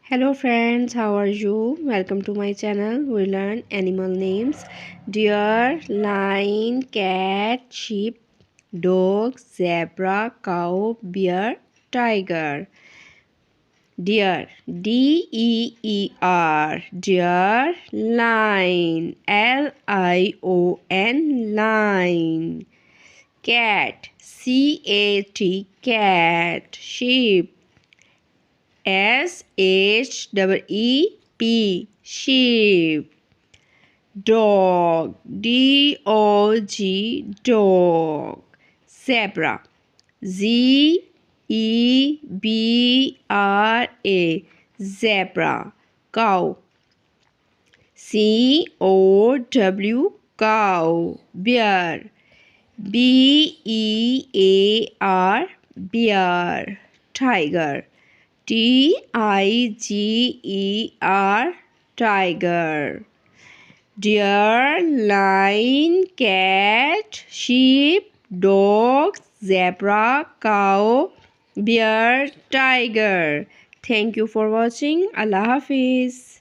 Hello friends, how are you? Welcome to my channel. We learn animal names: deer, lion, cat, sheep, dog, zebra, cow, bear, tiger. Deer, D-E-E-R, deer. Lion, L-I-O-N, lion. Cat, C-A-T, cat. Sheep, S-H-E-E-P, sheep. Dog, D-O-G, dog. Zebra, Z-E-B-R-A, zebra. Cow, C-O-W, cow. Bear, B-E-A-R, bear. Tiger, Tiger, tiger. Deer, lion, cat, sheep, dog, zebra, cow, bear, tiger. Thank you for watching. Allah Hafiz.